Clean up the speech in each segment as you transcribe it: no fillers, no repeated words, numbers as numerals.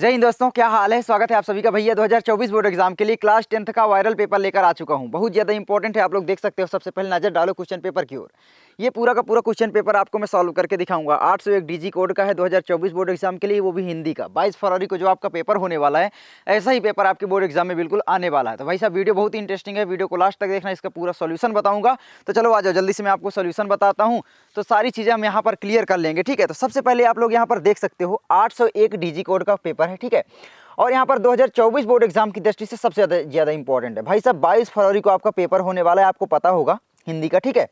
जय हिंद दोस्तों, क्या हाल है। स्वागत है आप सभी का भैया 2024 बोर्ड एग्जाम के लिए क्लास 10th का वायरल पेपर लेकर आ चुका हूं। बहुत ज़्यादा इंपॉर्टेंट है, आप लोग देख सकते हो। सबसे पहले नजर डालो क्वेश्चन पेपर की ओर। ये पूरा का पूरा क्वेश्चन पेपर आपको मैं सॉल्व करके दिखाऊंगा। 801 डीजी कोड का है 2024 बोर्ड एग्जाम के लिए, वो भी हिंदी का। 22 फरवरी को जो आपका पेपर होने वाला है, ऐसा ही पेपर आपके बोर्ड एग्जाम में बिल्कुल आने वाला है। तो भाई साहब वीडियो बहुत ही इंटरेस्टिंग है, वीडियो को लास्ट तक देखना, इसका पूरा सोल्यूशन बताऊंगा। तो चलो आ जाओ, जल्दी से मैं आपको सोल्यूशन बताता हूँ। तो सारी चीज़ें हम यहाँ पर क्लियर कर लेंगे, ठीक है। तो सबसे पहले आप लोग यहाँ पर देख सकते हो 801 डीजी कोड का पेपर है, ठीक है। और यहाँ पर 2024 बोर्ड एग्जाम की दृष्टि से सबसे ज़्यादा इंपॉर्टेंट है भाई साहब। 22 फरवरी को आपका पेपर होने वाला है, आपको पता होगा, हिंदी का, ठीक है।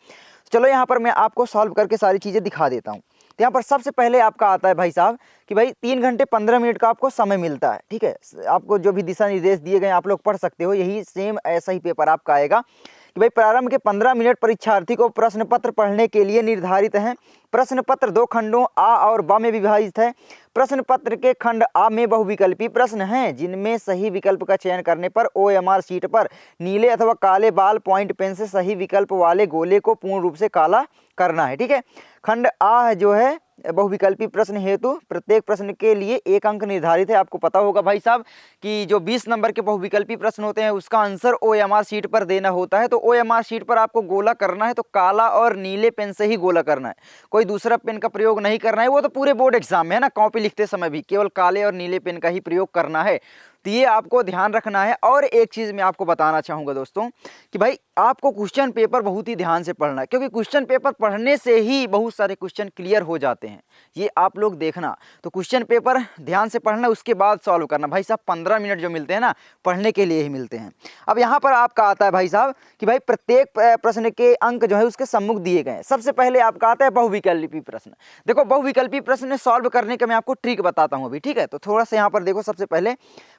चलो यहाँ पर मैं आपको सॉल्व करके सारी चीज़ें दिखा देता हूँ। तो यहाँ पर सबसे पहले आपका आता है भाई साहब कि भाई 3 घंटे 15 मिनट का आपको समय मिलता है, ठीक है। आपको जो भी दिशा निर्देश दिए गए आप लोग पढ़ सकते हो, यही सेम ऐसा ही पेपर आपका आएगा कि भाई प्रारंभ के 15 मिनट परीक्षार्थी को प्रश्न पत्र पढ़ने के लिए निर्धारित हैं। प्रश्न पत्र 2 खंडों आ और ब में विभाजित है। प्रश्न पत्र के खंड आ में बहुविकल्पी प्रश्न हैं, जिनमें सही विकल्प का चयन करने पर OMR शीट पर नीले अथवा काले बाल पॉइंट पेन से सही विकल्प वाले गोले को पूर्ण रूप से काला करना है, ठीक है। खंड आ जो है बहुविकल्पी प्रश्न हेतु प्रत्येक प्रश्न के लिए 1 अंक निर्धारित है। आपको पता होगा भाई साहब कि जो 20 नंबर के बहुविकल्पी प्रश्न होते हैं, उसका आंसर OMR शीट पर देना होता है। तो OMR शीट पर आपको गोला करना है, तो काला और नीले पेन से ही गोला करना है, कोई दूसरा पेन का प्रयोग नहीं करना है। वो तो पूरे बोर्ड एग्जाम में है ना, कॉपी लिखते समय भी केवल काले और नीले पेन का ही प्रयोग करना है। तो ये आपको ध्यान रखना है। और एक चीज़ मैं आपको बताना चाहूँगा दोस्तों कि भाई आपको क्वेश्चन पेपर बहुत ही ध्यान से पढ़ना है, क्योंकि क्वेश्चन पेपर पढ़ने से ही बहुत सारे क्वेश्चन क्लियर हो जाते हैं। ये आप लोग देखना, तो क्वेश्चन पेपर ध्यान से पढ़ना, उसके बाद सॉल्व करना। भाई साहब 15 मिनट जो मिलते हैं ना, पढ़ने के लिए ही मिलते हैं। अब यहाँ पर आपका आता है भाई साहब कि भाई प्रत्येक प्रश्न के अंक जो है उसके सम्मुख दिए गए हैं। सबसे पहले आपका आता है बहुविकल्पी प्रश्न। देखो बहुविकल्पी प्रश्न सॉल्व करने का मैं आपको ट्रिक बताता हूँ अभी, ठीक है। तो थोड़ा सा यहाँ पर देखो, सबसे पहले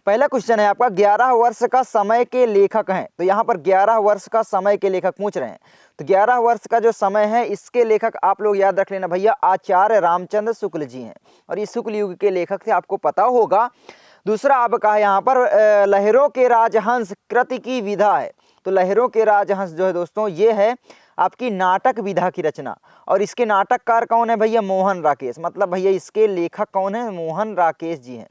पहला क्वेश्चन है आपका 11 वर्ष का समय के लेखक हैं। तो यहाँ पर 11 वर्ष का समय के लेखक पूछ रहे हैं। तो 11 वर्ष का जो समय है, इसके लेखक आप लोग याद रख लेना भैया, आचार्य रामचंद्र शुक्ल जी हैं, और ये शुक्ल युग के लेखक थे, आपको पता होगा। दूसरा आपका है यहाँ पर लहरों के राजहंस कृति की विधा है। तो लहरों के राजहंस जो है दोस्तों, ये है आपकी नाटक विधा की रचना, और इसके नाटककार कौन है भैया, मोहन राकेश। मतलब भैया इसके लेखक कौन है, मोहन राकेश जी हैं।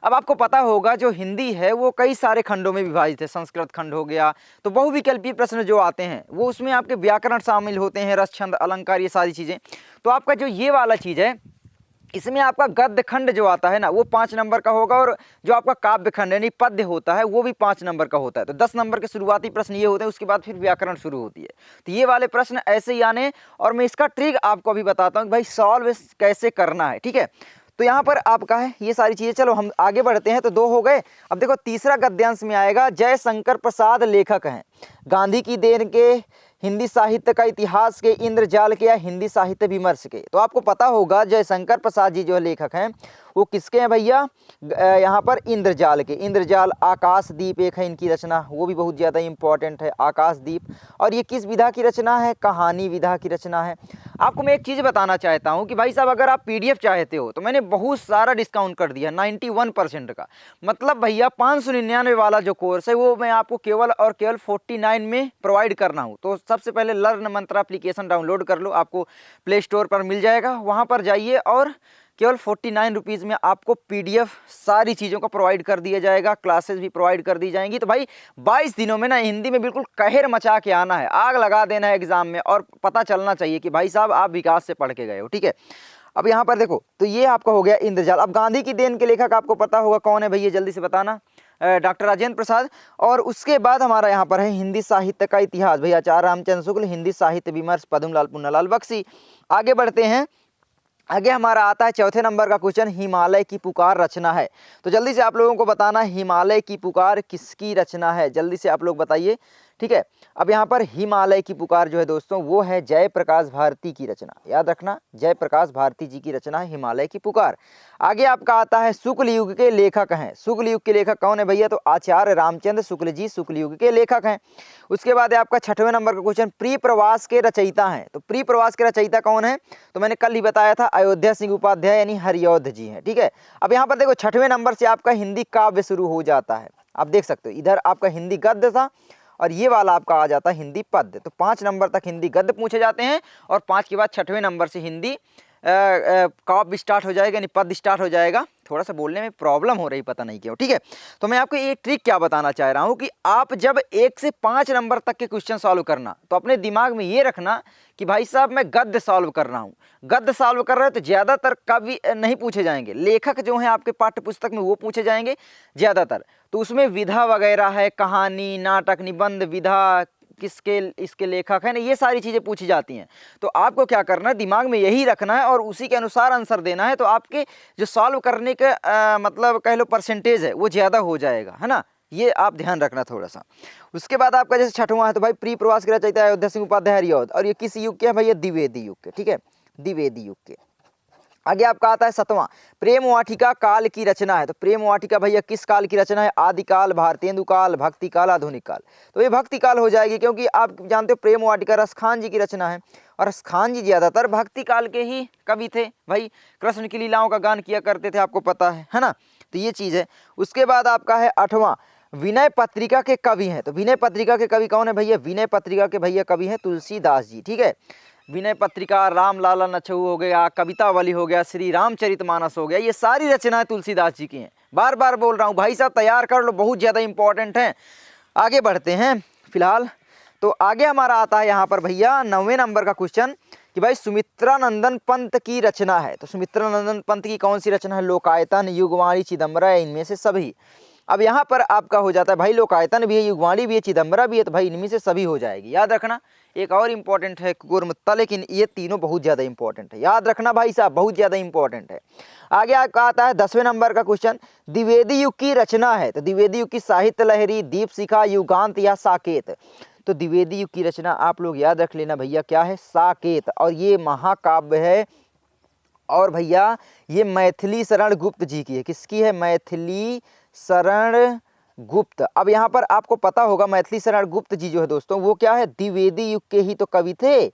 अब आपको पता होगा जो हिंदी है वो कई सारे खंडों में विभाजित है। संस्कृत खंड हो गया, तो बहुविकल्पी प्रश्न जो आते हैं वो उसमें आपके व्याकरण शामिल होते हैं, रस छंद अलंकार, ये सारी चीज़ें। तो आपका जो ये वाला चीज़ है, इसमें आपका गद्य खंड जो आता है ना, वो 5 नंबर का होगा, और जो आपका काव्य खंड यानी पद्य होता है, वो भी 5 नंबर का होता है। तो 10 नंबर के शुरुआती प्रश्न ये होते हैं, उसके बाद फिर व्याकरण शुरू होती है। तो ये वाले प्रश्न ऐसे ही आने, और मैं इसका ट्रिक आपको अभी बताता हूँ कि भाई सॉल्व कैसे करना है, ठीक है। तो यहाँ पर आपका है ये सारी चीज़ें। चलो हम आगे बढ़ते हैं। तो 2 हो गए। अब देखो तीसरा गद्यांश में आएगा, जय शंकर प्रसाद लेखक हैं। गांधी की देन के, हिंदी साहित्य का इतिहास के, इंद्रजाल के, या हिंदी साहित्य विमर्श के। तो आपको पता होगा जयशंकर प्रसाद जी जो लेखक हैं वो किसके हैं भैया, यहाँ पर इंद्रजाल के। इंद्रजाल, आकाशदीप एक है इनकी रचना, वो भी बहुत ज़्यादा इंपॉर्टेंट है, आकाशदीप। और ये किस विधा की रचना है, कहानी विधा की रचना है। आपको मैं एक चीज़ बताना चाहता हूँ कि भाई साहब अगर आप PDF चाहते हो तो मैंने बहुत सारा डिस्काउंट कर दिया, 91% का। मतलब भैया 599 वाला जो कोर्स है वो मैं आपको केवल और केवल 49 में प्रोवाइड करना हूँ। तो सबसे पहले लर्न मंत्रा एप्लीकेशन डाउनलोड कर लो, आपको प्ले स्टोर पर मिल जाएगा, वहाँ पर जाइए और केवल 49 रुपीज़ में आपको PDF सारी चीज़ों का प्रोवाइड कर दिया जाएगा, क्लासेस भी प्रोवाइड कर दी जाएंगी। तो भाई 22 दिनों में ना हिंदी में बिल्कुल कहर मचा के आना है, आग लगा देना है एग्जाम में, और पता चलना चाहिए कि भाई साहब आप विकास से पढ़ के गए हो, ठीक है। अब यहाँ पर देखो, तो ये आपका हो गया इंद्रजाल। अब गांधी की देन के लेखक आपको पता होगा कौन है भैया, जल्दी से बताना, डॉक्टर राजेंद्र प्रसाद। और उसके बाद हमारा यहाँ पर है हिंदी साहित्य का इतिहास, भैया आचार्य रामचंद्र शुक्ल, हिंदी साहित्य विमर्श पद्मलाल पुन्नालाल बख्शी। आगे बढ़ते हैं, आगे हमारा आता है चौथे नंबर का क्वेश्चन, हिमालय की पुकार रचना है। तो जल्दी से आप लोगों को बताना, हिमालय की पुकार किसकी रचना है, जल्दी से आप लोग बताइए, ठीक है। अब यहाँ पर हिमालय की पुकार जो है दोस्तों, वो है जयप्रकाश भारती की रचना, याद रखना, जयप्रकाश भारती जी की रचना है हिमालय की पुकार। आगे आपका आता है शुक्ल युग के लेखक हैं। शुक्ल युग के लेखक कौन है भैया, तो आचार्य रामचंद्र शुक्ल जी शुक्ल युग के लेखक हैं। उसके बाद है आपका 6वें नंबर का क्वेश्चन, प्री प्रवास के रचयिता हैं। तो प्री प्रवास के रचयिता कौन है, तो मैंने कल ही बताया था, अयोध्या सिंह उपाध्याय यानी हरिऔध जी हैं, ठीक है। अब यहाँ पर देखो 6वें नंबर से आपका हिंदी काव्य शुरू हो जाता है, आप देख सकते हो, इधर आपका हिंदी गद्य था और ये वाला आपका आ जाता है हिंदी पद्य। तो 5 नंबर तक हिंदी गद्य पूछे जाते हैं, और 5 के बाद 6वें नंबर से हिंदी काव्य स्टार्ट हो जाएगा, यानी पद स्टार्ट हो जाएगा। थोड़ा सा बोलने में प्रॉब्लम हो रही, पता नहीं क्यों। ठीक है, तो मैं आपको एक ट्रिक क्या बताना चाह रहा हूँ कि आप जब 1 से 5 नंबर तक के क्वेश्चन सॉल्व करना, तो अपने दिमाग में ये रखना कि भाई साहब मैं गद्य सॉल्व कर रहा हूँ। गद्य सॉल्व कर रहे हो तो ज़्यादातर कवि नहीं पूछे जाएंगे, लेखक जो हैं आपके पाठ्य पुस्तक में वो पूछे जाएंगे ज़्यादातर। तो उसमें विधा वगैरह है, कहानी, नाटक, निबंध, विधा, किसके इसके लेखक है ना, ये सारी चीज़ें पूछी जाती हैं। तो आपको क्या करना है, दिमाग में यही रखना है और उसी के अनुसार आंसर देना है। तो आपके जो सॉल्व करने का मतलब कह लो परसेंटेज है वो ज़्यादा हो जाएगा, है ना। ये आप ध्यान रखना थोड़ा सा। उसके बाद आपका जैसे छठवां है, तो भाई प्री प्रवास के रचयिता अयोध्या सिंह उपाध्याय हरिऔध, और ये किस युग के हैं भैया, द्विवेदी युग के। ठीक है, द्विवेदी युग के। आगे आपका आता है 7वां, प्रेम वाटिका काल की रचना है। तो प्रेम वाटिका भैया किस काल की रचना है, आदिकाल, भारतेंदु काल, भक्ति काल, आधुनिक काल। तो ये भक्ति काल हो जाएगी, क्योंकि आप जानते हो प्रेम वाटिका रसखान जी की रचना है, और रसखान जी ज़्यादातर भक्ति काल के ही कवि थे भाई। कृष्ण की लीलाओं का गान किया करते थे, आपको पता है ना। तो ये चीज़ है। उसके बाद आपका है 8वां, विनय पत्रिका के कवि हैं। तो विनय पत्रिका के कवि कौन है भैया, विनय पत्रिका के भैया कवि हैं तुलसीदास जी। ठीक है, विनय पत्रिका, राम लाला नछऊ हो गया, कवितावली हो गया, श्री रामचरितमानस हो गया, ये सारी रचनाएं तुलसीदास जी की हैं। बार बार बोल रहा हूँ भाई साहब, तैयार कर लो, बहुत ज़्यादा इंपॉर्टेंट हैं। आगे बढ़ते हैं फिलहाल। तो आगे हमारा आता है यहाँ पर भैया 9वें नंबर का क्वेश्चन कि भाई सुमित्रानंदन पंत की रचना है। तो सुमित्रानंदन पंत की कौन सी रचना है, लोकायतन, युगवाणी, चिदम्बरा, इनमें से सभी। अब यहाँ पर आपका हो जाता है भाई लोकायतन भी है, युगवाणी भी है, चिदम्बरा भी है, तो भाई इनमें से सभी हो जाएगी। याद रखना। एक और इंपॉर्टेंट है गुरुमुत्ता, लेकिन ये तीनों बहुत ज़्यादा इंपॉर्टेंट है, याद रखना भाई साहब, बहुत ज़्यादा इंपॉर्टेंट है। आगे आपका आता है 10वें नंबर का क्वेश्चन, द्विवेदी युग की रचना है। तो द्विवेदी युग की साहित्य लहरी, दीपशिखा, युगांत या साकेत। तो द्विवेदी युग की रचना आप लोग याद रख लेना भैया, क्या है, साकेत। और ये महाकाव्य है, और भैया ये मैथिली शरण गुप्त जी की है। किसकी है, मैथिली शरण गुप्त। अब यहाँ पर आपको पता होगा मैथिली शरण गुप्त जी जो है दोस्तों, वो क्या है, द्विवेदी युग के ही तो कवि थे।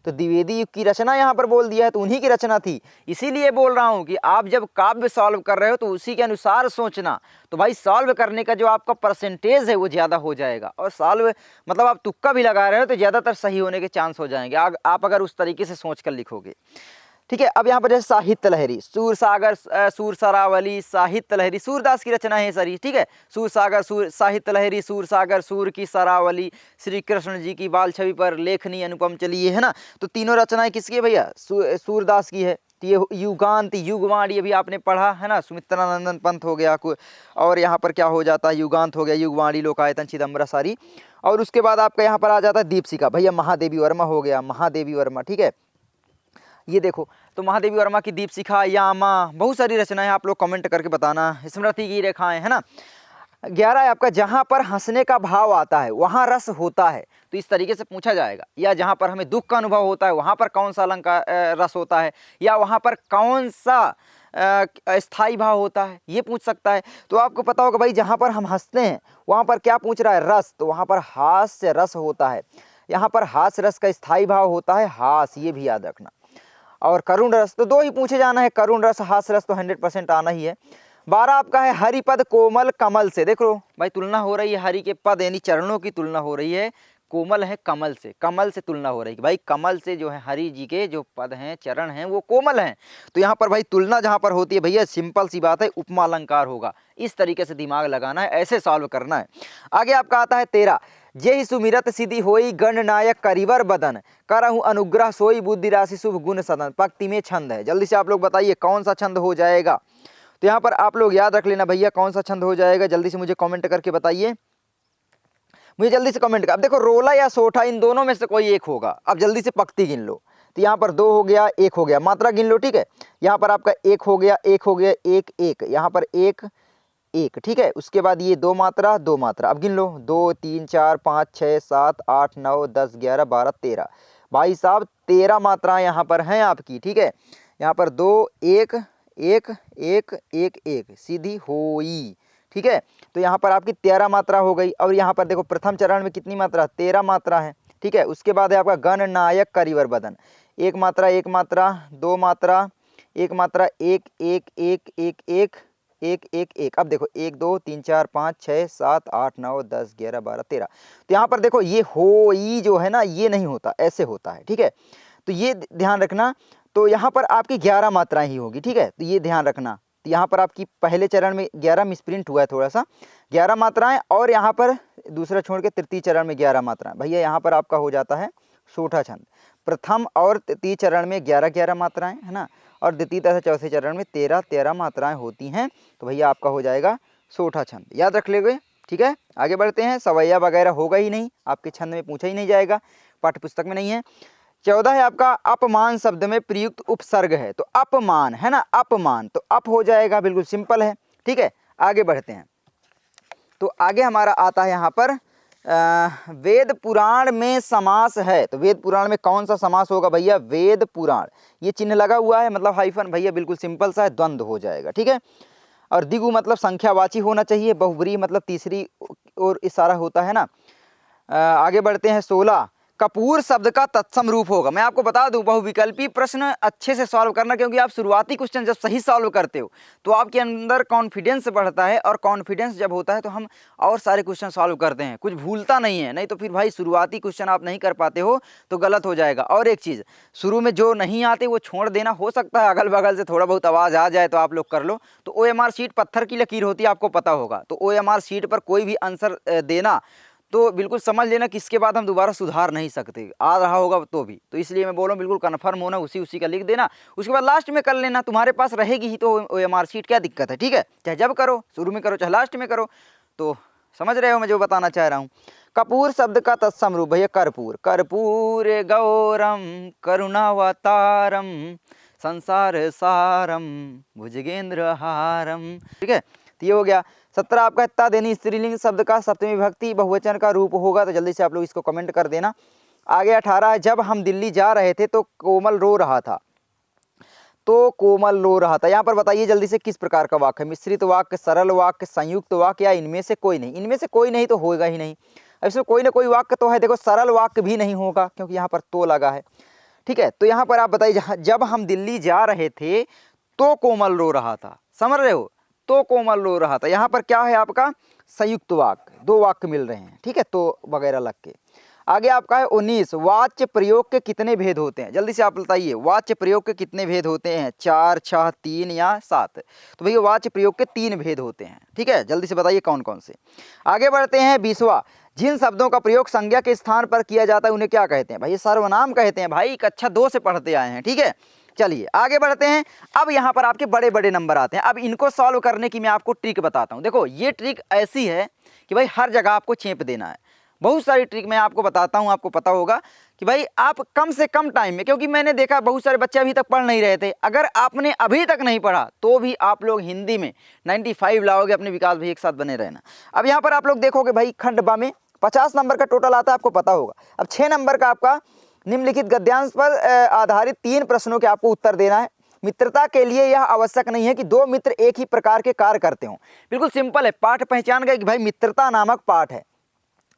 तो द्विवेदी युग की रचना यहाँ पर बोल दिया है, तो उन्हीं की रचना थी। इसीलिए बोल रहा हूँ कि आप जब काव्य सॉल्व कर रहे हो तो उसी के अनुसार सोचना, तो भाई सॉल्व करने का जो आपका परसेंटेज है वो ज़्यादा हो जाएगा। और सॉल्व मतलब आप तुक्का भी लगा रहे हो तो ज़्यादातर सही होने के चांस हो जाएंगे आप अगर उस तरीके से सोच कर लिखोगे। ठीक है, अब यहाँ पर जैसे साहित्य लहरी, सूरसागर, सूरसरावली, साहित्य लहरी, सूरदास की रचना है सर। ठीक है, सूरसागर, साहित्य लहरी, सूरसागर, सूर की सरावली, श्री कृष्ण जी की बाल छवि पर लेखनी अनुपम चली, ये है ना। तो तीनों रचनाएं किसकी है भैया, सूरदास की है। तो ये युगांत, युगवाणी अभी आपने पढ़ा है ना, सुमित्रानंदन पंत हो गया, और यहाँ पर क्या हो जाता है, युगांत हो गया, युगवाणी, लोकायतन, चिदम्बरा सारी। और उसके बाद आपका यहाँ पर आ जाता है दीपशिखा भैया, महादेवी वर्मा हो गया, महादेवी वर्मा। ठीक है, ये देखो, तो महादेवी वर्मा की दीपशिखा, यामा, बहुत सारी रचनाएं, आप लोग कमेंट करके बताना। स्मृति की रेखाएं, है ना। 11 है आपका, जहाँ पर हंसने का भाव आता है वहाँ रस होता है। तो इस तरीके से पूछा जाएगा, या जहाँ पर हमें दुख का अनुभव होता है वहाँ पर कौन सा अलंकार रस होता है, या वहाँ पर कौन सा स्थाई भाव होता है, ये पूछ सकता है। तो आपको पता होगा भाई, जहाँ पर हम हंसते हैं वहाँ पर क्या पूछ रहा है, रस। तो वहाँ पर हास्य रस होता है, यहाँ पर हास्य रस का स्थाई भाव होता है हास, ये भी याद रखना। और करुण रस, तो दो ही पूछे जाना है, करुण रस, हास्य रस तो 100% आना ही है। 12 आपका है हरिपद कोमल कमल से। देखो भाई, तुलना हो रही है, हरि के पद यानी चरणों की तुलना हो रही है, कोमल है कमल से, कमल से तुलना हो रही है भाई। कमल से जो है हरि जी के जो पद हैं, चरण हैं, वो कोमल हैं। तो यहाँ पर भाई तुलना जहाँ पर होती है भैया, सिंपल सी बात है, उपमा अलंकार होगा। इस तरीके से दिमाग लगाना है, ऐसे सॉल्व करना है। आगे आपका आता है 13, जेहि सुमिरत सिद्धि होई गणनायक करिवर बदन, करहु अनुग्रह सोई बुद्धि राशि शुभ गुण सदन। पंक्ति में छंद है, जल्दी से आप लोग बताइए कौन सा छंद हो जाएगा। तो यहाँ पर आप लोग याद रख लेना भैया, कौन सा छंद हो जाएगा, जल्दी से मुझे कमेंट करके बताइए, मुझे जल्दी से कमेंट कर। अब देखो, रोला या सोठा, इन दोनों में से कोई एक होगा। अब जल्दी से पंक्ति गिन लो। तो यहाँ पर 2 हो गया, 1 हो गया, मात्रा गिन लो। ठीक है, यहाँ पर आपका 1 हो गया, 1 हो गया, 1 1, यहाँ पर 1 1। ठीक है, उसके बाद ये 2 मात्रा 2 मात्रा। अब गिन लो, 2 3 4 5 6 7 8 9 10 11 12 13। भाई साहब 13 मात्राएं यहाँ पर हैं आपकी। ठीक है, यहाँ पर 2 1 1 1 1 1 सीधी होई। ठीक है, तो यहाँ पर आपकी 13 मात्रा हो गई। और यहाँ पर देखो, प्रथम चरण में कितनी मात्रा, 13 मात्रा है। ठीक है, उसके बाद है आपका गणनायक करिवर बदन, 1 मात्रा 1 मात्रा 2 मात्रा 1 मात्रा 1 1 1 1 1 1 1 1। अब देखो, 1 2 3 4 5 6 7 8 9 10 11 12 13। तो यहाँ पर देखो, ये होई जो है ना, ये नहीं होता, ऐसे होता है। ठीक है, तो ये ध्यान रखना। तो यहाँ पर आपकी 11 मात्राएं ही होगी। ठीक है, तो ये ध्यान रखना, तो यहाँ पर आपकी पहले चरण में 11 मिसप्रिंट हुआ है थोड़ा सा, 11 मात्राएं, और यहाँ पर दूसरा छोड़ के तृतीय चरण में 11 मात्राएं। भैया यहाँ पर आपका हो जाता है सोठा छंद। प्रथम और तृतीय चरण में 11-11 मात्राएं है ना, और द्वितीय तथा चौथे चरण में 13-13 मात्राएं होती हैं। तो भैया आपका हो जाएगा सोठा छंद, याद रख लेंगे। ठीक है, आगे बढ़ते हैं। सवैया वगैरह होगा ही नहीं, आपके छंद में पूछा ही नहीं जाएगा, पाठ्य पुस्तक में नहीं है। 14 है आपका अपमान शब्द में प्रयुक्त उपसर्ग है, तो अपमान है ना, अपमान, तो अप हो जाएगा, बिल्कुल सिंपल है। ठीक है, आगे बढ़ते हैं। तो आगे हमारा आता है यहाँ पर वेद पुराण में समास है, तो वेद पुराण में कौन सा समास होगा भैया, वेद पुराण, ये चिन्ह लगा हुआ है मतलब हाइफन, भैया बिल्कुल सिंपल सा है, द्वंद्व हो जाएगा। ठीक है, और दिगु मतलब संख्यावाची होना चाहिए, बहुब्रीहि मतलब तीसरी ओर इशारा होता है ना। आगे बढ़ते हैं। 16 कपूर शब्द का तत्सम रूप होगा। मैं आपको बता दूं, बहुविकल्पी प्रश्न अच्छे से सॉल्व करना, क्योंकि आप शुरुआती क्वेश्चन जब सही सॉल्व करते हो तो आपके अंदर कॉन्फिडेंस बढ़ता है, और कॉन्फिडेंस जब होता है तो हम और सारे क्वेश्चन सॉल्व करते हैं, कुछ भूलता नहीं है। नहीं तो फिर भाई शुरुआती क्वेश्चन आप नहीं कर पाते हो तो गलत हो जाएगा। और एक चीज़, शुरू में जो नहीं आते वो छोड़ देना, हो सकता है अगल बगल से थोड़ा बहुत आवाज़ आ जाए तो आप लोग कर लो। तो OMR शीट पत्थर की लकीर होती है, आपको पता होगा। तो OMR शीट पर कोई भी आंसर देना तो बिल्कुल समझ लेना कि इसके बाद हम दोबारा सुधार नहीं सकते, आ रहा होगा तो भी। तो इसलिए मैं बोल रहा हूँ बिल्कुल कन्फर्म होना, उसी का लिख देना, उसके बाद लास्ट में कर लेना, तुम्हारे पास रहेगी ही तो OMR शीट, क्या दिक्कत है। ठीक है, चाहे जब करो, शुरू में करो चाहे लास्ट में करो, तो समझ रहे हो मैं जो बताना चाह रहा हूँ। कपूर शब्द का तत्सम रूप भैया कर्पूर, कर्पूर गौरम करुणावतारम संसार सारम भुजगेंद्र हारम। ठीक है, तो ये हो गया। 17 आपका इत्ता देनी स्त्रीलिंग शब्द का सप्तमी विभक्ति बहुवचन का रूप होगा, तो जल्दी से आप लोग इसको कमेंट कर देना। आगे 18 है जब हम दिल्ली जा रहे थे तो कोमल रो रहा था, तो कोमल रो रहा था। यहाँ पर बताइए जल्दी से किस प्रकार का वाक्य है, मिश्रित वाक्य, सरल वाक्य, संयुक्त वाक्य, या इनमें से कोई नहीं। इनमें से कोई नहीं तो होगा ही नहीं, इसमें कोई ना कोई वाक्य तो है। देखो सरल वाक्य भी नहीं होगा क्योंकि यहाँ पर तो लगा है। ठीक है, तो यहाँ पर आप बताइए जब हम दिल्ली जा रहे थे तो कोमल रो रहा था, समझ रहे हो, तो कोमल रो रहा था। यहाँ पर क्या है आपका संयुक्त वाक्य, दो वाक्य मिल रहे हैं। ठीक है, तो वगैरह लग के। आगे आपका है 19 वाच्य प्रयोग के कितने भेद होते हैं, जल्दी से आप बताइए वाच्य प्रयोग के कितने भेद होते हैं, 4, 6, 3 या 7। तो भैया वाच्य प्रयोग के 3 भेद होते हैं। ठीक है, जल्दी से बताइए कौन कौन से। आगे बढ़ते हैं 20वां, जिन शब्दों का प्रयोग संज्ञा के स्थान पर किया जाता है उन्हें क्या कहते हैं, भाई सर्वनाम कहते हैं। भाई कक्षा 2 से पढ़ते आए हैं। ठीक है, चलिए आगे बढ़ते हैं। अब यहाँ पर आपके बड़े बड़े नंबर आते हैं। अब इनको सॉल्व करने की मैं आपको ट्रिक बताता हूँ। देखो ये ट्रिक ऐसी है कि भाई हर जगह आपको चेप देना है। बहुत सारी ट्रिक मैं आपको बताता हूँ, आपको पता होगा कि भाई आप कम से कम टाइम में, क्योंकि मैंने देखा बहुत सारे बच्चे अभी तक पढ़ नहीं रहे थे, अगर आपने अभी तक नहीं पढ़ा तो भी आप लोग हिंदी में 95 लाओगे। अपने विकास भाई एक साथ बने रहना। अब यहाँ पर आप लोग देखोगे भाई खंड बा में 50 नंबर का टोटल आता है, आपको पता होगा। अब 6 नंबर का आपका निम्नलिखित गद्यांश पर आधारित 3 प्रश्नों के आपको उत्तर देना है। मित्रता के लिए यह आवश्यक नहीं है कि 2 मित्र एक ही प्रकार के कार्य करते हों। बिल्कुल सिंपल है, पाठ पहचान गए कि भाई मित्रता नामक पाठ है।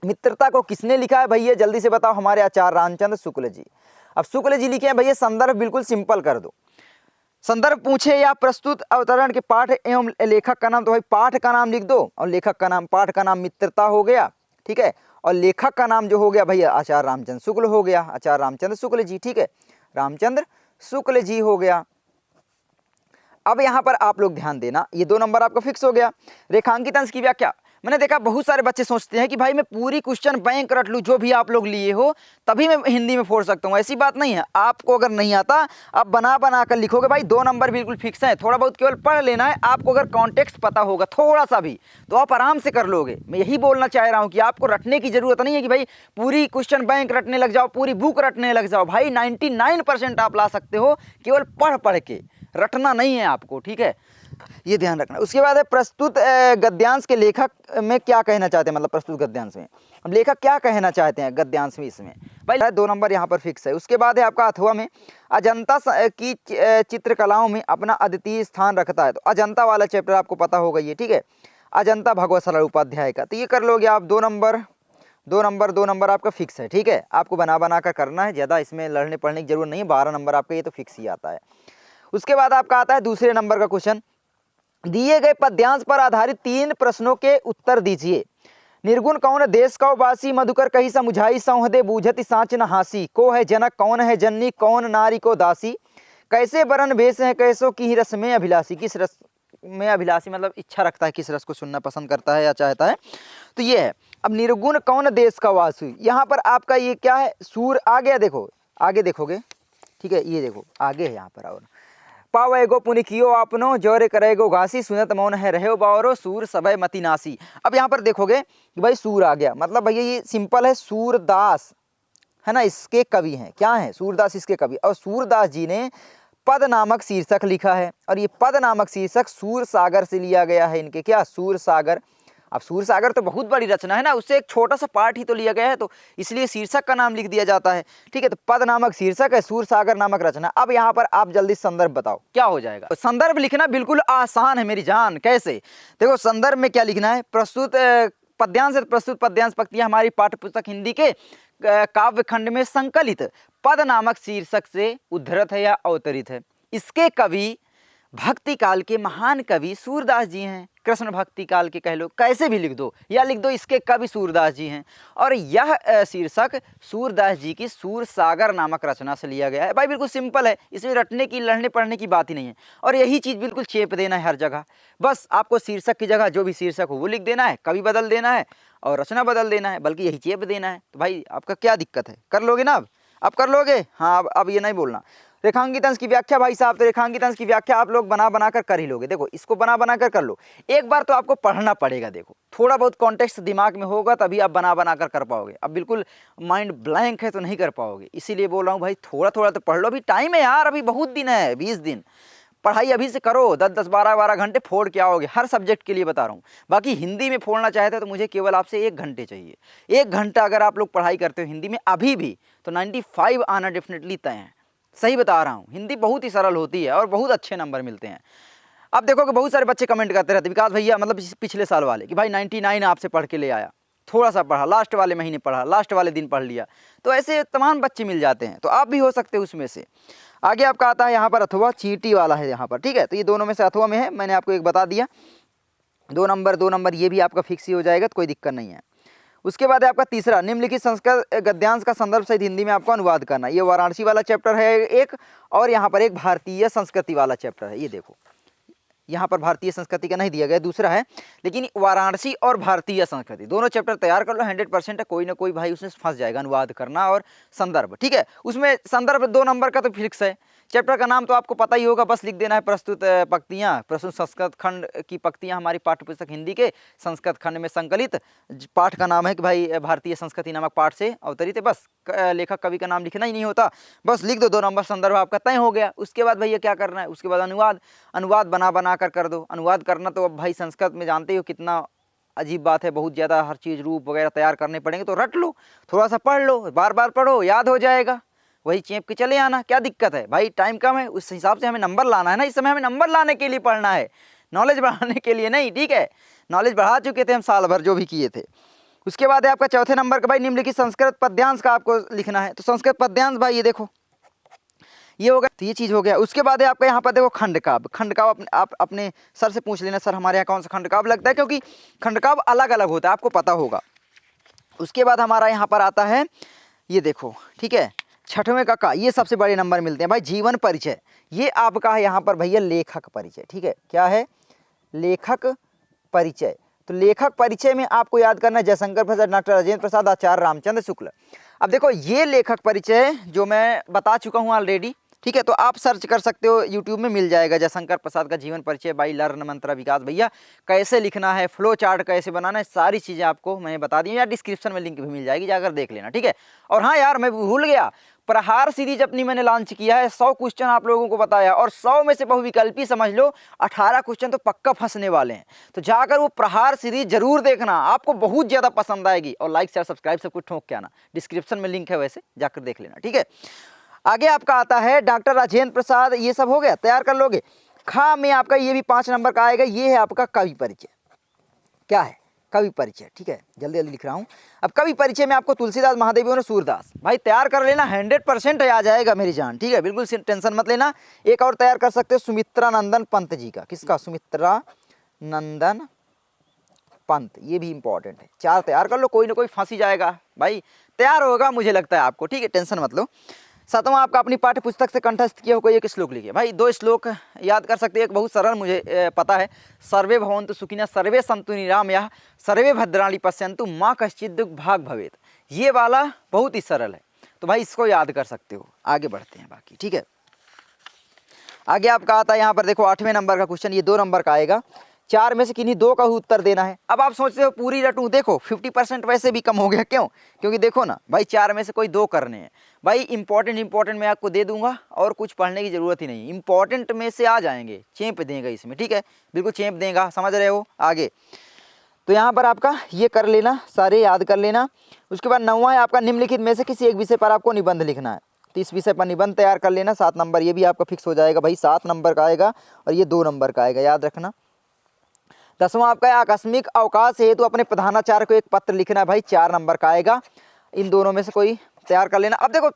मित्रता को किसने लिखा है भैया, जल्दी से बताओ, हमारे आचार्य रामचंद्र शुक्ल जी। अब शुक्ल जी लिखे हैं भैया, संदर्भ बिल्कुल सिंपल कर दो। संदर्भ पूछे या प्रस्तुत अवतरण के पाठ एवं लेखक का नाम, तो भाई पाठ का नाम लिख दो और लेखक का नाम। पाठ का नाम मित्रता हो गया, ठीक है, और लेखक का नाम जो हो गया भैया आचार्य रामचंद्र शुक्ल हो गया, आचार्य रामचंद्र शुक्ल जी। ठीक है, रामचंद्र शुक्ल जी हो गया। अब यहाँ पर आप लोग ध्यान देना, ये 2 नंबर आपका फिक्स हो गया। रेखांकित अंश की व्याख्या, मैंने देखा बहुत सारे बच्चे सोचते हैं कि भाई मैं पूरी क्वेश्चन बैंक रट लूँ, जो भी आप लोग लिए हो तभी मैं हिंदी में फोड़ सकता हूँ। ऐसी बात नहीं है, आपको अगर नहीं आता आप बना कर लिखोगे भाई, 2 नंबर बिल्कुल फिक्स है। थोड़ा बहुत केवल पढ़ लेना है, आपको अगर कॉन्टेक्स्ट पता होगा थोड़ा सा भी तो आप आराम से कर लोगे। मैं यही बोलना चाह रहा हूँ कि आपको रटने की जरूरत नहीं है कि भाई पूरी क्वेश्चन बैंक रटने लग जाओ, पूरी बुक रटने लग जाओ। भाई 99% आप ला सकते हो, केवल पढ़ के, रटना नहीं है आपको। ठीक है, ये ध्यान रखना। उसके बाद है प्रस्तुत गद्यांश के लेखक में क्या कहना चाहते हैं, मतलब प्रस्तुत गद्यांश में अब लेखक क्या कहना चाहते हैं गद्यांश में, इसमें भाई 2 नंबर यहाँ पर फिक्स है। उसके बाद है आपका अथवा में अजंता की चित्रकलाओं में अपना अद्वितीय स्थान रखता है। तो अजंता वाला चैप्टर आपको पता होगा ये। ठीक है, अजंता भगवत सरल उपाध्याय का, तो ये कर लोगे आप। 2 नंबर आपका फिक्स है। ठीक है, आपको बना कर करना है, ज़्यादा इसमें लड़ने पढ़ने की जरूरत नहीं है। 12 नंबर आपका ये तो फिक्स ही आता है। उसके बाद आपका आता है दूसरे नंबर का क्वेश्चन, दिए गए पद्यांश पर आधारित 3 प्रश्नों के उत्तर दीजिए। निर्गुण कौन देश का वासी, मधुकर कही समुझाई संहदे बूझति साँच न हासी, को है जनक कौन है जननी, कौन नारी को दासी, कैसे बरन भेष है कैसो की रस में अभिलाषी, किस रस में अभिलाषी मतलब इच्छा रखता है, किस रस को सुनना पसंद करता है या चाहता है, तो ये है। अब निर्गुण कौन देश का वासु, यहाँ पर आपका ये क्या है, सूर आ गया, देखो आगे देखोगे, ठीक है, ये देखो आगे है यहाँ पर, और पावेगो पुनिकियो आपनो जोरे करेगो घासी सुनत मौन है रहो बावरो सूर सबय मति नासी। अब यहाँ पर देखोगे कि भाई सूर आ गया, मतलब भैया ये सिंपल है, सूरदास है ना, इसके कवि हैं, क्या हैं, सूरदास इसके कवि। और सूरदास जी ने पद नामक शीर्षक लिखा है, और ये पद नामक शीर्षक सूर सागर से लिया गया है इनके, क्या, सूर सागर। अब सूर सागर तो बहुत बड़ी रचना है ना, उससे एक छोटा सा पार्ट ही तो लिया गया है, तो इसलिए शीर्षक का नाम लिख दिया जाता है, ठीक है। तो पद नामक शीर्षक है, सूर सागर नामक रचना। अब यहाँ पर आप जल्दी संदर्भ बताओ क्या हो जाएगा। तो संदर्भ लिखना बिल्कुल आसान है मेरी जान, कैसे, देखो संदर्भ में क्या लिखना है, प्रस्तुत पद्यांश प्रस्तुत पद्यांश पंक्तियां हमारी पाठ्य पुस्तक हिंदी के काव्य खंड में संकलित पद नामक शीर्षक से उद्धृत है या अवतरित है। इसके कवि भक्ति काल के महान कवि सूरदास जी हैं, कृष्ण भक्ति काल के कह लो, कैसे भी लिख दो, या लिख दो इसके कवि सूरदास जी हैं। और यह शीर्षक सूरदास जी की सूर सागर नामक रचना से लिया गया है। भाई बिल्कुल सिंपल है, इसमें रटने की लड़ने पढ़ने की बात ही नहीं है। और यही चीज़ बिल्कुल चेप देना है हर जगह, बस आपको शीर्षक की जगह जो भी शीर्षक हो वो लिख देना है, कवि बदल देना है और रचना बदल देना है, बल्कि यही चेप देना है। तो भाई आपका क्या दिक्कत है, कर लोगे ना, अब कर लोगे, हाँ अब ये नहीं बोलना। रेखांकित अंश की व्याख्या भाई साहब, तो रेखांकित अंश की व्याख्या आप लोग बना बना कर ही लोगे। देखो इसको बना बना कर लो, एक बार तो आपको पढ़ना पड़ेगा, देखो थोड़ा बहुत कॉन्टेक्स्ट दिमाग में होगा तभी आप बना बना कर पाओगे। अब बिल्कुल माइंड ब्लैंक है तो नहीं कर पाओगे, इसीलिए बोल रहा हूँ भाई थोड़ा थोड़ा तो पढ़ लो, अभी टाइम है यार, अभी बहुत दिन है, 20 दिन पढ़ाई अभी से करो, 10-10 12-12 घंटे फोड़ के आओगे, हर सब्जेक्ट के लिए बता रहा हूँ। बाकी हिंदी में फोड़ना चाहते हो तो मुझे केवल आपसे 1 घंटे चाहिए, 1 घंटा अगर आप लोग पढ़ाई करते हो हिंदी में अभी भी तो 95 आना डेफिनेटली तय है, सही बता रहा हूँ। हिंदी बहुत ही सरल होती है और बहुत अच्छे नंबर मिलते हैं। अब देखो कि बहुत सारे बच्चे कमेंट करते रहते विकास भैया, मतलब पिछले साल वाले, कि भाई 99 आपसे पढ़ के ले आया, थोड़ा सा पढ़ा, लास्ट वाले महीने पढ़ा, लास्ट वाले दिन पढ़ लिया, तो ऐसे तमाम बच्चे मिल जाते हैं, तो आप भी हो सकते हो उसमें से। आगे आपका आता है यहाँ पर अथवा, चींटी वाला है यहाँ पर, ठीक है, तो ये दोनों में से अथवा में है, मैंने आपको एक बता दिया, 2 नंबर ये भी आपका फिक्स ही हो जाएगा, तो कोई दिक्कत नहीं है। उसके बाद है आपका तीसरा, निम्नलिखित संस्कृत गद्यांश का संदर्भ सहित हिंदी में आपको अनुवाद करना। ये वाराणसी वाला चैप्टर है एक, और यहाँ पर एक भारतीय संस्कृति वाला चैप्टर है। ये देखो यहाँ पर भारतीय संस्कृति का नहीं दिया गया, दूसरा है, लेकिन वाराणसी और भारतीय संस्कृति दोनों चैप्टर तैयार कर लो, 100% है, कोई ना कोई भाई उसमें फंस जाएगा, अनुवाद करना और संदर्भ, ठीक है। उसमें संदर्भ 2 नंबर का तो फिक्स है। चैप्टर का नाम तो आपको पता ही होगा, बस लिख देना है प्रस्तुत पंक्तियाँ, प्रस्तुत संस्कृत खंड की पंक्तियाँ हमारी पाठ्यपुस्तक हिंदी के संस्कृत खंड में संकलित। पाठ का नाम है कि भाई भारतीय संस्कृति नामक पाठ से अवतरित है, बस लेखक कवि का नाम लिखना ही नहीं होता, बस लिख दो, 2 नंबर संदर्भ आपका तय हो गया। उसके बाद भैया क्या करना है, उसके बाद अनुवाद बना बना कर दो। अनुवाद करना तो अब भाई संस्कृत में जानते हो कितना अजीब बात है, बहुत ज़्यादा हर चीज़ रूप वगैरह तैयार करने पड़ेंगे, तो रट लो, थोड़ा सा पढ़ लो, बार बार पढ़ो, याद हो जाएगा, वही चेप के चले आना, क्या दिक्कत है भाई, टाइम कम है, उस हिसाब से हमें नंबर लाना है ना, इस समय हमें नंबर लाने के लिए पढ़ना है, नॉलेज बढ़ाने के लिए नहीं, ठीक है। नॉलेज बढ़ा चुके थे हम साल भर जो भी किए थे। उसके बाद है आपका चौथे नंबर का भाई, निम्नलिखित संस्कृत पद्यांश का आपको लिखना है। तो संस्कृत पद्यांश भाई ये देखो, ये हो गया, तो ये चीज़ हो गया। उसके बाद है आपका यहाँ पर देखो खंड काव्य, आप अपने सर से पूछ लेना, सर हमारे यहाँ कौन सा खंड काव्य लगता है, क्योंकि खंड काव्य अलग अलग होता है, आपको पता होगा। उसके बाद हमारा यहाँ पर आता है, ये देखो, ठीक है, 6वें का ये सबसे बड़े नंबर मिलते हैं भाई, जीवन परिचय। ये आपका है यहाँ पर भैया लेखक परिचय, ठीक है, क्या है, लेखक परिचय। तो लेखक परिचय में आपको याद करना है जयशंकर प्रसाद, डॉक्टर राजेंद्र प्रसाद, आचार्य रामचंद्र शुक्ल। अब देखो ये लेखक परिचय जो मैं बता चुका हूँ ऑलरेडी, ठीक है, तो आप सर्च कर सकते हो, यूट्यूब में मिल जाएगा जयशंकर प्रसाद का जीवन परिचय बाई लर्न मंत्रा विकास भैया, कैसे लिखना है, फ्लो चार्ट कैसे बनाना है, सारी चीज़ें आपको मैंने बता दी, या डिस्क्रिप्शन में लिंक भी मिल जाएगी, जाकर देख लेना, ठीक है। और हाँ यार मैं भूल गया, प्रहार सीरीज अपनी मैंने लॉन्च किया है, 100 क्वेश्चन आप लोगों को बताया, और 100 में से बहुविकल्पी समझ लो 18 क्वेश्चन तो पक्का फंसने वाले हैं। तो जाकर वो प्रहार सीरीज जरूर देखना, आपको बहुत ज़्यादा पसंद आएगी, और लाइक शेयर सब्सक्राइब सब कुछ ठोक के आना, डिस्क्रिप्शन में लिंक है, वैसे जाकर देख लेना, ठीक है। आगे आपका आता है डॉक्टर राजेंद्र प्रसाद, ये सब हो गया, तैयार कर लोगे। खा में आपका ये भी 5 नंबर का आएगा, ये है आपका कवि परिचय, क्या है, कवि परिचय, ठीक है, जल्दी जल्दी लिख रहा हूँ। अब कवि परिचय में आपको तुलसीदास, महादेवी और सूरदास, भाई तैयार कर लेना, 100% आ जाएगा मेरी जान, ठीक है, बिल्कुल टेंशन मत लेना। एक और तैयार कर सकते हो सुमित्रा नंदन पंत जी का, किसका, सुमित्रा नंदन पंत, ये भी इंपॉर्टेंट है, 4 तैयार कर लो, कोई ना कोई फंस ही जाएगा भाई, तैयार होगा मुझे लगता है आपको, ठीक है, टेंशन मत लो। सातवां आपका अपनी पाठ्य पुस्तक से कंठस्थ किया हो कोई एक श्लोक लिखिए। भाई 2 श्लोक याद कर सकते हैं, एक बहुत सरल मुझे पता है, सर्वे भवन्तु सुखिनः सर्वे सन्तु निरामयाः सर्वे भद्राणि पश्यन्तु माँ कश्चित् दुर्भाग् भवेत्। ये वाला बहुत ही सरल है, तो भाई इसको याद कर सकते हो। आगे बढ़ते हैं बाकी, ठीक है। आगे आपका आता है यहाँ पर देखो 8वें नंबर का क्वेश्चन, ये 2 नंबर का आएगा। 4 में से किन्हीं 2 का उत्तर देना है। अब आप सोचते हो पूरी रटूं, देखो 50% वैसे भी कम हो गया, क्यों? क्योंकि देखो ना भाई 4 में से कोई 2 करने हैं। भाई इंपॉर्टेंट मैं आपको दे दूंगा और कुछ पढ़ने की ज़रूरत ही नहीं, इंपॉर्टेंट में से आ जाएंगे, चेप देगा इसमें, ठीक है, बिल्कुल चेप देगा, समझ रहे हो। आगे तो यहाँ पर आपका ये कर लेना, सारे याद कर लेना। उसके बाद 9वां है आपका, निम्नलिखित में से किसी एक विषय पर आपको निबंध लिखना है। तो इस विषय पर निबंध तैयार कर लेना। 7 नंबर ये भी आपका फिक्स हो जाएगा भाई, 7 नंबर का आएगा और ये 2 नंबर का आएगा, याद रखना। 10वां आपका है, आकस्मिक अवकाश हेतु अपने प्रधानाचार्य को एक पत्र लिखना है। भाई 4 नंबर का आएगा, इन दोनों में से कोई तैयार कर लेना। अब देखो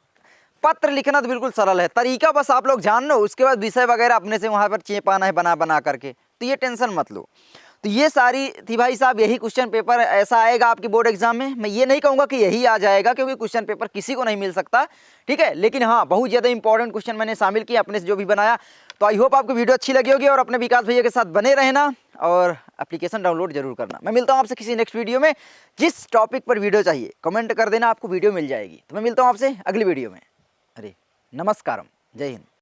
पत्र लिखना तो बिल्कुल सरल है, तरीका बस आप लोग जान लो, उसके बाद विषय वगैरह अपने से वहाँ पर चेपाना है बना बना करके, तो ये टेंशन मत लो। तो ये सारी थी भाई साहब, यही क्वेश्चन पेपर ऐसा आएगा आपके बोर्ड एग्जाम में। मैं ये नहीं कहूँगा कि यही आ जाएगा, क्योंकि क्वेश्चन पेपर किसी को नहीं मिल सकता, ठीक है, लेकिन हाँ बहुत ज़्यादा इंपॉर्टेंट क्वेश्चन मैंने शामिल किए अपने से जो भी बनाया। तो आई होप आपको वीडियो अच्छी लगी होगी और अपने विकास भैया के साथ बने रहना और एप्लीकेशन डाउनलोड जरूर करना। मैं मिलता हूँ आपसे किसी नेक्स्ट वीडियो में। जिस टॉपिक पर वीडियो चाहिए कमेंट कर देना, आपको वीडियो मिल जाएगी। तो मैं मिलता हूँ आपसे अगली वीडियो में। अरे नमस्कारम, जय हिंद।